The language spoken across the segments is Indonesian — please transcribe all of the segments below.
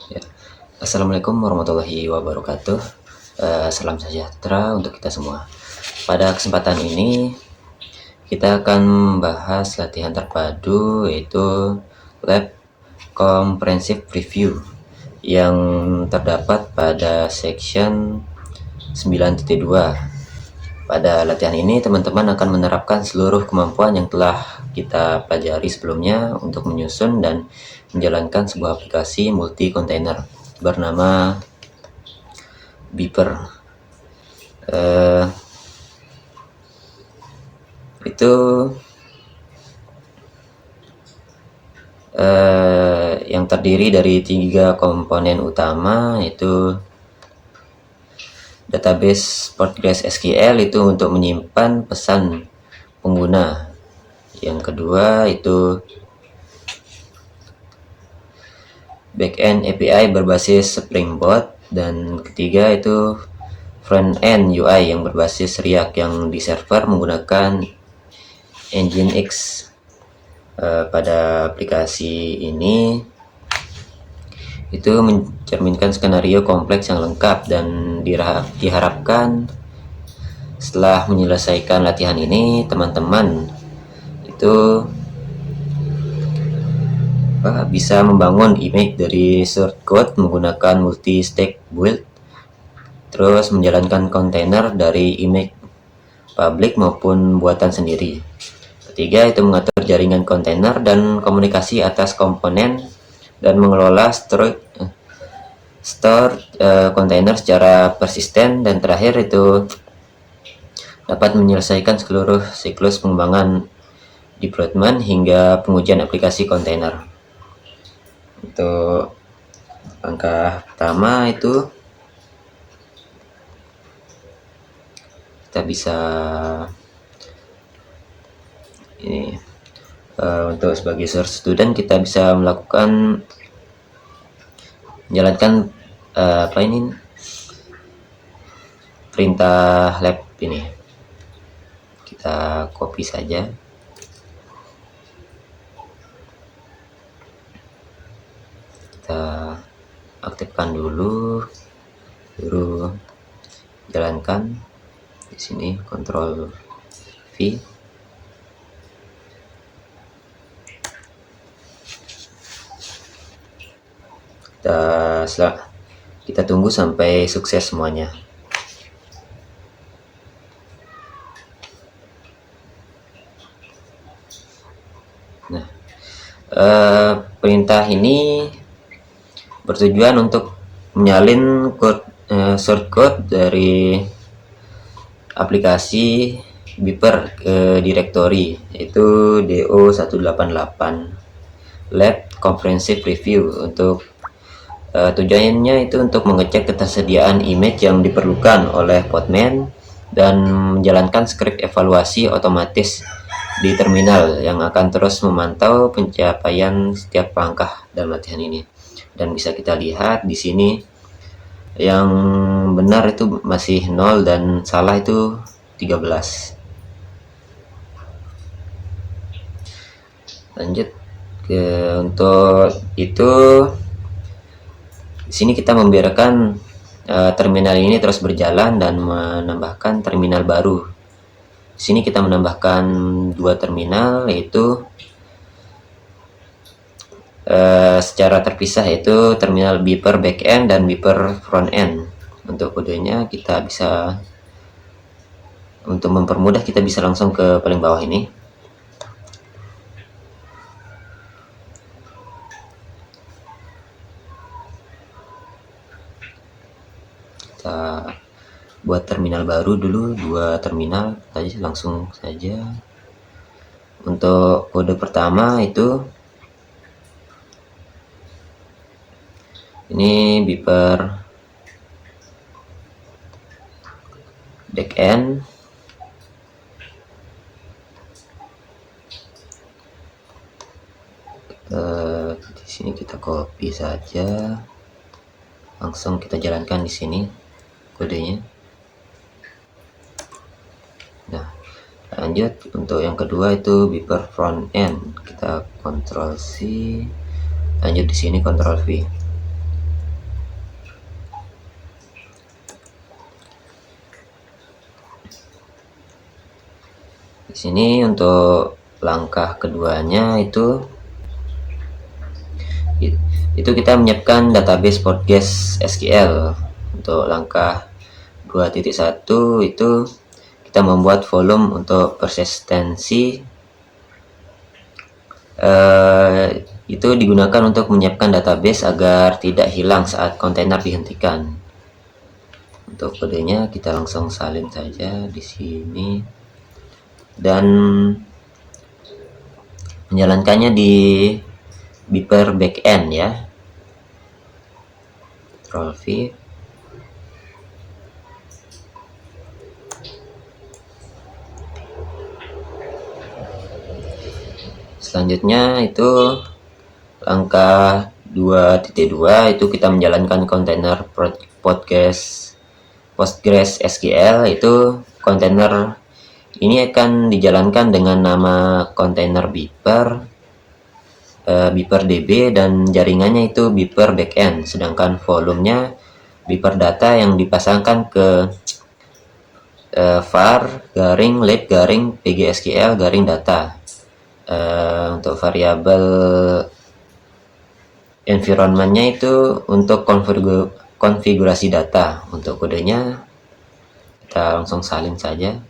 Ya. Assalamualaikum warahmatullahi wabarakatuh. Salam sejahtera untuk kita semua. Pada kesempatan ini kita akan membahas latihan terpadu, yaitu Lab Comprehensive Review yang terdapat pada section 9.2. Pada latihan ini teman-teman akan menerapkan seluruh kemampuan yang telah kita pelajari sebelumnya untuk menyusun dan menjalankan sebuah aplikasi multi kontainer bernama Beeper. Itu yang terdiri dari 3 komponen utama, yaitu database PostgreSQL itu untuk menyimpan pesan pengguna. Yang kedua itu backend API berbasis Spring Boot, dan ketiga itu front-end UI yang berbasis React yang di server menggunakan Nginx. Pada aplikasi ini itu mencerminkan skenario kompleks yang lengkap, dan diharapkan setelah menyelesaikan latihan ini teman-teman itu bisa membangun image dari source code menggunakan multi-stage build, terus menjalankan kontainer dari image public maupun buatan sendiri. Ketiga itu mengatur jaringan kontainer dan komunikasi atas komponen, dan mengelola store kontainer secara persisten. Dan terakhir itu dapat menyelesaikan seluruh siklus pengembangan deployment hingga pengujian aplikasi kontainer. Untuk langkah pertama itu kita bisa ini untuk sebagai source student kita bisa melakukan menjalankan perintah lab ini. Kita copy saja, kita aktifkan dulu, baru jalankan. Di sini Ctrl V. Kita tunggu sampai sukses semuanya. Nah, perintah ini bertujuan untuk menyalin shortcode dari aplikasi Beeper ke directory, yaitu do188 Lab Comprehensive Review. Untuk tujuannya itu untuk mengecek ketersediaan image yang diperlukan oleh Podman dan menjalankan skrip evaluasi otomatis di terminal yang akan terus memantau pencapaian setiap langkah dalam latihan ini. Dan bisa kita lihat di sini yang benar itu masih 0 dan salah itu 13. Lanjut untuk itu, di sini kita membiarkan terminal ini terus berjalan dan menambahkan terminal baru. Di sini kita menambahkan 2 terminal, yaitu secara terpisah, yaitu terminal Beeper backend dan Beeper frontend. Untuk kodenya kita bisa, untuk mempermudah kita bisa langsung ke paling bawah ini. Kita buat terminal baru dulu, 2 terminal tadi langsung saja. Untuk kode pertama itu ini Beeper backend. Di sini kita copy saja, langsung kita jalankan di sini kodenya. Nah, lanjut untuk yang kedua itu Beeper frontend, kita Ctrl C, lanjut di sini Ctrl V. Di sini untuk langkah keduanya itu kita menyiapkan database Postgres SQL. Untuk langkah 2.1 itu kita membuat volume untuk persistensi. Itu digunakan untuk menyiapkan database agar tidak hilang saat kontainer dihentikan. Untuk kodenya kita langsung salin saja di sini dan menjalankannya di Beeper backend ya. Ctrl V. Selanjutnya itu langkah 2.2 itu kita menjalankan kontainer Postgres SQL. Itu kontainer ini akan dijalankan dengan nama kontainer Beeper DB dan jaringannya itu Beeper backend, sedangkan volumenya Beeper data yang dipasangkan ke var garing lab garing pgsql garing data. Untuk variabel environmentnya itu untuk konfigurasi data. Untuk kodenya kita langsung salin saja.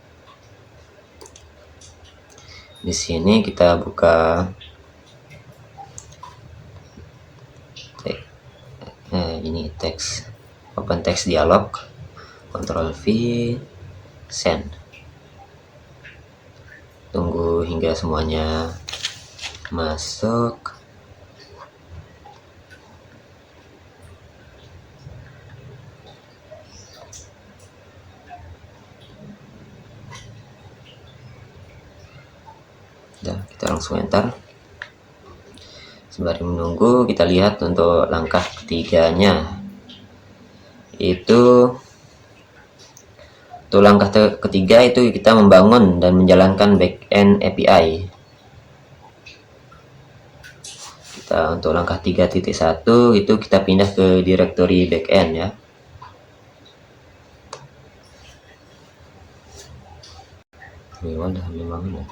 Di sini kita buka ini teks, open text dialog, Ctrl V, send. Tunggu hingga semuanya masuk. Udah, kita langsung enter. Sembari menunggu, kita lihat untuk langkah ketiganya. Untuk langkah ketiga itu kita membangun dan menjalankan backend API. Untuk langkah 3.1 itu kita pindah ke directory backend ya. Ini udah memang ya.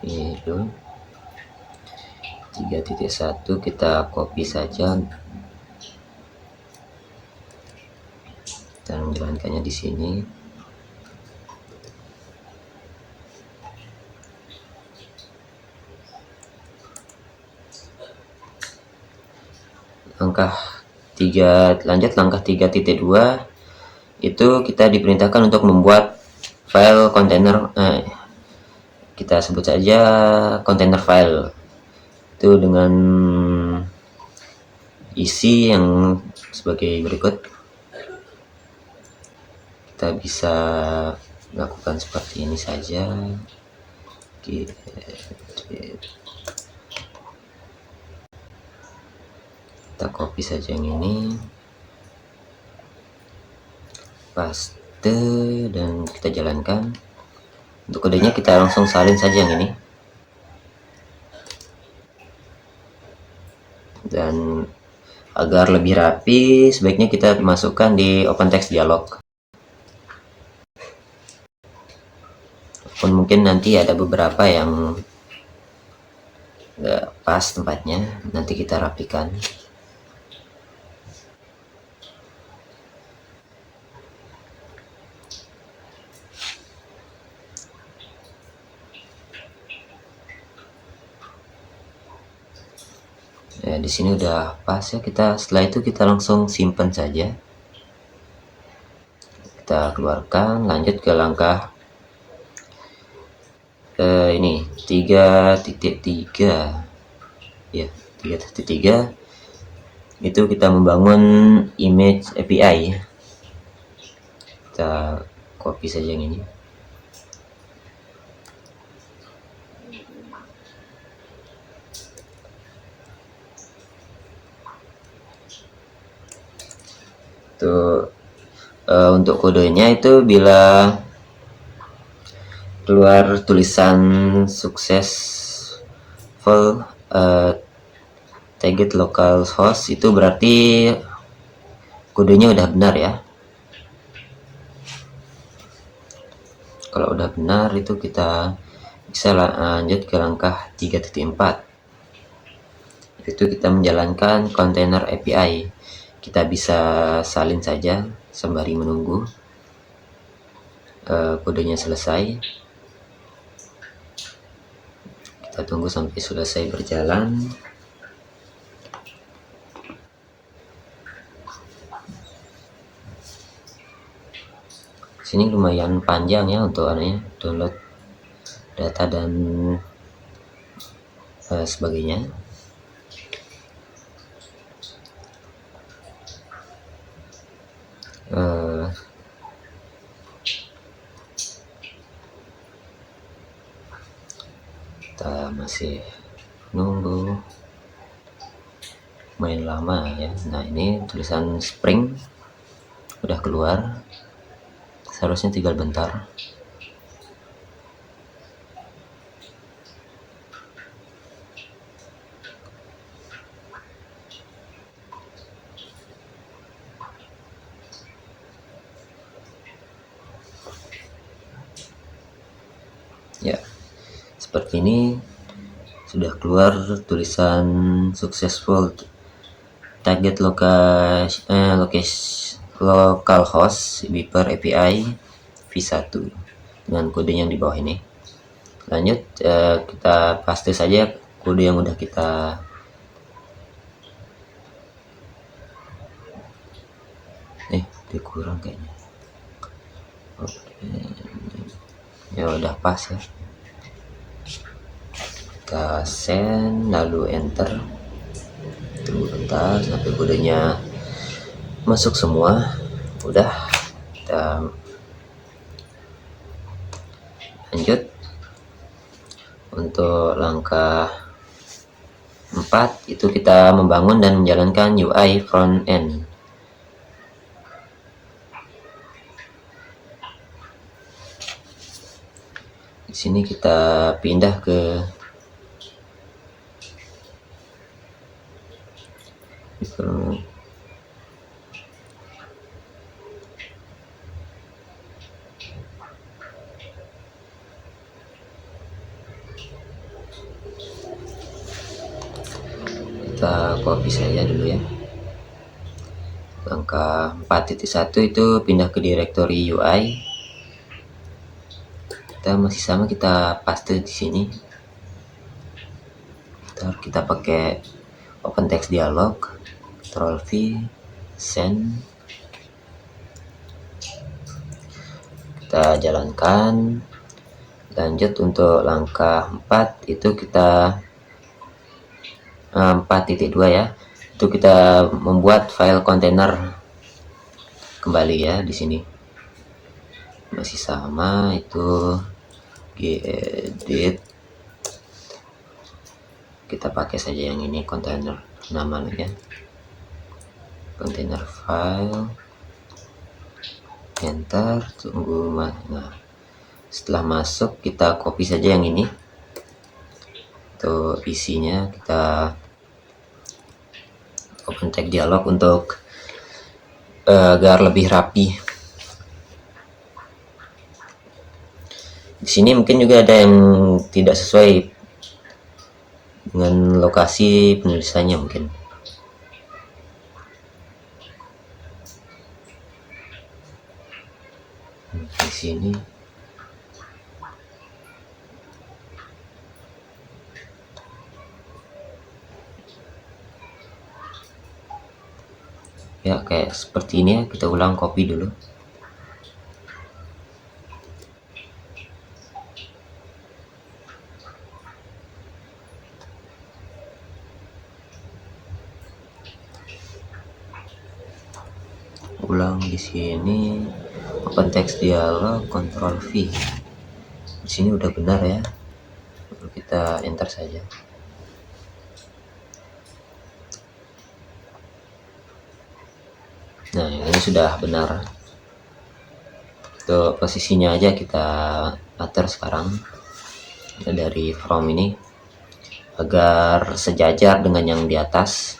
Itu 3.1 kita copy saja dan menjalankannya di sini. Lanjut langkah 3.2 itu kita diperintahkan untuk membuat file kontainer, kita sebut saja kontainer file itu dengan isi yang sebagai berikut. Kita bisa lakukan seperti ini saja. Kita copy saja yang ini, paste, dan kita jalankan. Untuk kodenya kita langsung salin saja yang ini. Dan agar lebih rapi, sebaiknya kita masukkan di open text dialog. Pun mungkin nanti ada beberapa yang nggak pas tempatnya, nanti kita rapikan. Ya, di sini udah pas ya. Setelah itu kita langsung simpan saja. Kita keluarkan, lanjut ke langkah ini 3.3 ya. 3.3 itu kita membangun image API. Kita copy saja yang ini. Untuk kodenya itu bila keluar tulisan successful target localhost itu berarti kodenya udah benar ya. Kalau udah benar itu kita bisa lanjut ke langkah 3.4, itu kita menjalankan kontainer API. Kita bisa salin saja sembari menunggu kodenya selesai. Kita tunggu sampai selesai berjalan. Sini lumayan panjang ya untuk download data dan sebagainya. Kita masih nunggu, main lama ya. Nah, ini tulisan Spring udah keluar, seharusnya tinggal bentar. Ya, seperti ini sudah keluar tulisan successful target localhost Viper API v1 dengan kode yang di bawah ini. Lanjut, kita paste saja kode yang udah kita kurang kayaknya. Ya udah pas ya. Kita send lalu enter. Tunggu bentar sampai kodenya masuk semua. Udah, kita lanjut untuk langkah 4, itu kita membangun dan menjalankan UI front end. Di sini kita pindah ke kita copy saja dulu ya. Langkah 4.1 itu pindah ke directory UI. Kita masih sama, kita paste di sini. Kita pakai open text dialog, Ctrl V, send. Kita jalankan. Lanjut untuk langkah 4 itu kita 4.2 ya. Itu kita membuat file kontainer kembali ya. Di sini masih sama, itu gedit. Kita pakai saja yang ini, kontainer namanya, kontainer file, enter, tunggu. Nah, setelah masuk kita copy saja yang ini. Untuk isinya kita open text dialog untuk agar lebih rapi. Di sini mungkin juga ada yang tidak sesuai dengan lokasi penulisannya mungkin. Di sini ya kayak seperti ini ya. Kita ulang copy dulu. Ulang di sini, open text dialog, Ctrl V. Di sini udah benar ya. Lalu kita enter saja. Nah, ini sudah benar. Untuk posisinya aja kita atur sekarang dari from ini. agar sejajar dengan yang di atas.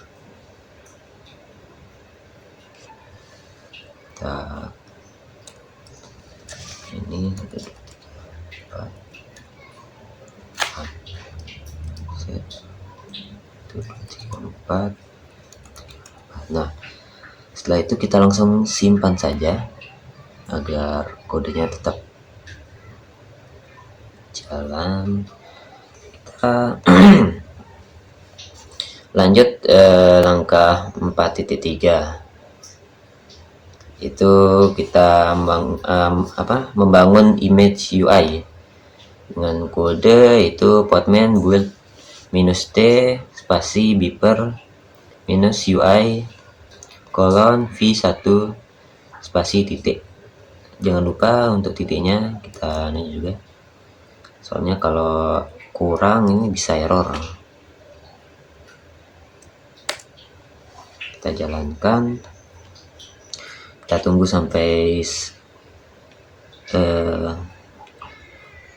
Kita ini 4. Nah, setelah itu kita langsung simpan saja agar kodenya tetap jalan. Kita lanjut langkah 4.3, itu kita membangun image UI dengan kode itu podman build -t spasi beeper -UI v1 spasi titik. Jangan lupa untuk titiknya kita ini juga, soalnya kalau kurang ini bisa error. Kita jalankan, kita tunggu sampai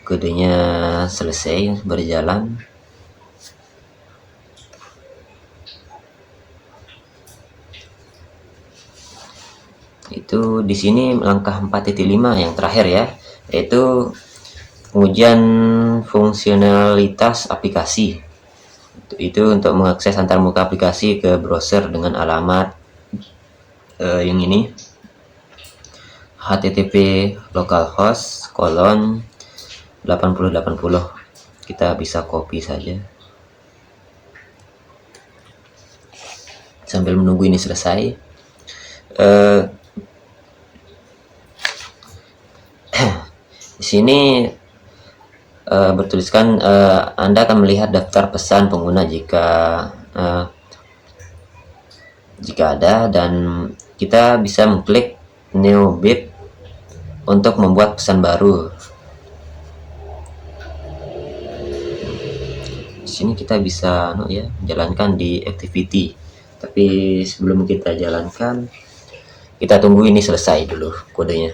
kodenya selesai berjalan. Itu di sini langkah 4.5 yang terakhir ya, yaitu pengujian fungsionalitas aplikasi. Itu untuk mengakses antarmuka aplikasi ke browser dengan alamat yang ini, http localhost 8080. Kita bisa copy saja sambil menunggu ini selesai. Di sini bertuliskan Anda akan melihat daftar pesan pengguna jika ada, dan kita bisa mengklik new bit untuk membuat pesan baru. Di sini kita bisa menjalankan di activity, tapi sebelum kita jalankan kita tunggu ini selesai dulu kodenya.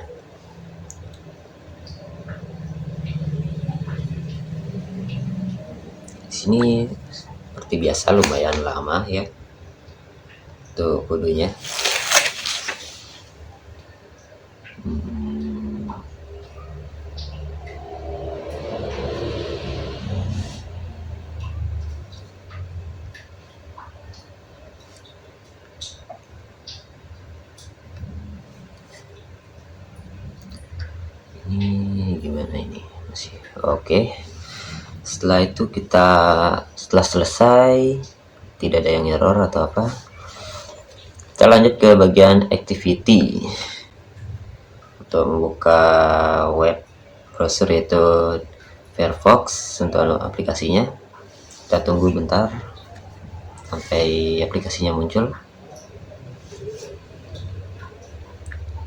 Sini seperti biasa lumayan lama ya tuh kodenya. Ini gimana ini masih oke. Setelah itu setelah selesai tidak ada yang error atau apa, kita lanjut ke bagian activity untuk membuka web browser yaitu Firefox untuk aplikasinya. Kita tunggu bentar sampai aplikasinya muncul.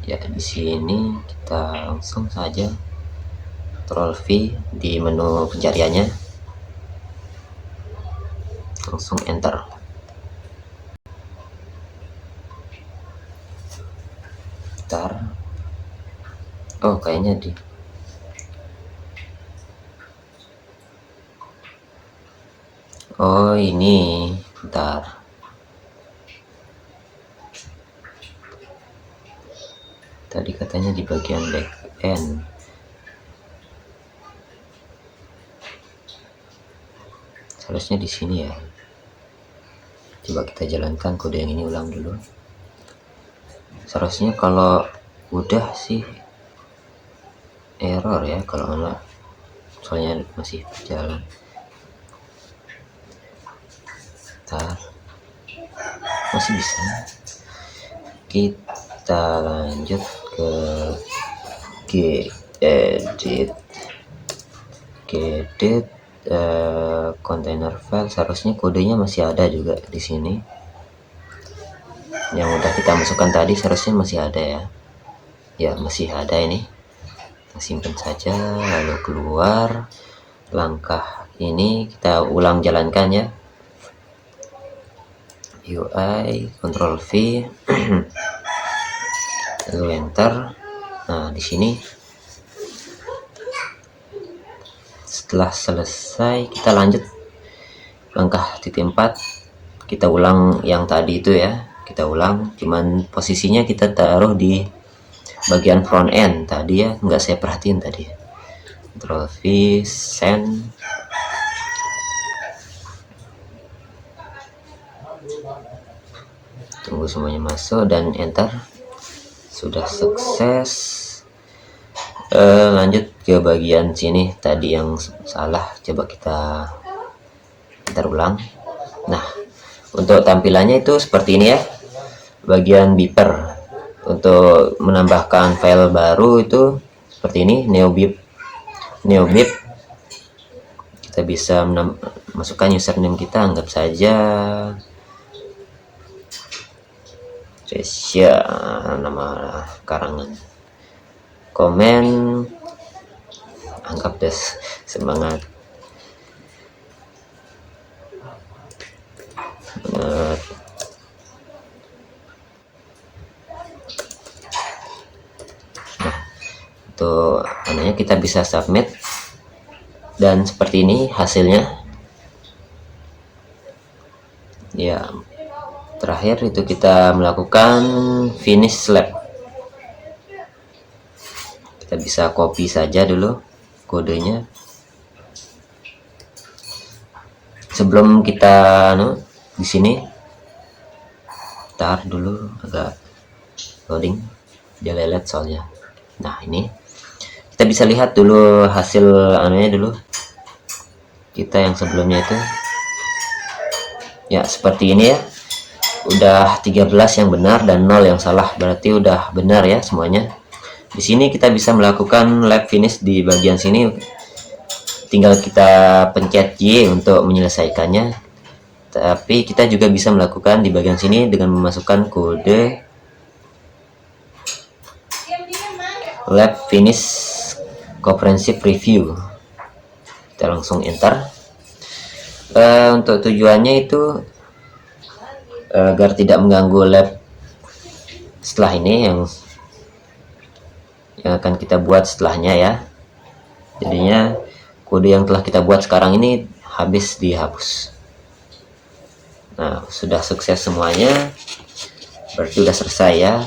Ya, di sini kita langsung saja Ctrl V di menu pencariannya, langsung enter. Bentar, oh kayaknya oh ini bentar, tadi katanya di bagian back end. Seharusnya di sini ya. Coba kita jalankan kode yang ini ulang dulu. Seharusnya kalau udah sih error ya, kalau enggak soalnya masih berjalan. Bentar, masih bisa. Kita lanjut ke gedit container file. Seharusnya kodenya masih ada juga di sini. Yang udah kita masukkan tadi seharusnya masih ada ya. Ya, masih ada ini. Kita simpan saja, lalu keluar. Langkah ini kita ulang jalankan ya. UI, Ctrl V, lalu enter. Nah, di sini setelah selesai kita lanjut langkah titik 4 kita ulang yang tadi itu ya, kita ulang, cuman posisinya kita taruh di bagian front end tadi ya, nggak saya perhatiin tadi. Ctrl V, send. Tunggu semuanya masuk dan enter. Sudah sukses. Lanjut ke bagian sini tadi yang salah, coba kita ulang. Nah, untuk tampilannya itu seperti ini ya, bagian beeper. Untuk menambahkan file baru itu seperti ini, neobip. Kita bisa masukkan username kita, anggap saja Resya, nama karangan. Komen, anggap des, semangat. Nah, untuk anunya kita bisa submit, dan seperti ini hasilnya ya. Terakhir itu kita melakukan finish lab. Kita bisa copy saja dulu kodenya sebelum kita di sini. Tar dulu, agak loading, dia lelet soalnya. Nah, ini kita bisa lihat dulu hasil anunya dulu, kita yang sebelumnya itu ya seperti ini ya. Udah 13 yang benar dan 0 yang salah, berarti udah benar ya semuanya. Di sini kita bisa melakukan lab finish di bagian sini, tinggal kita pencet Y untuk menyelesaikannya. Tapi kita juga bisa melakukan di bagian sini dengan memasukkan kode lab finish comprehensive review. Kita langsung enter. Untuk tujuannya itu agar tidak mengganggu lab setelah ini yang akan kita buat setelahnya ya. Jadinya kode yang telah kita buat sekarang ini habis dihapus. Nah, sudah sukses semuanya, berarti udah selesai ya.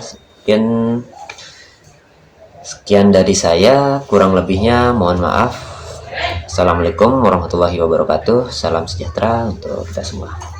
Sekian dari saya, kurang lebihnya mohon maaf. Assalamualaikum warahmatullahi wabarakatuh. Salam sejahtera untuk kita semua.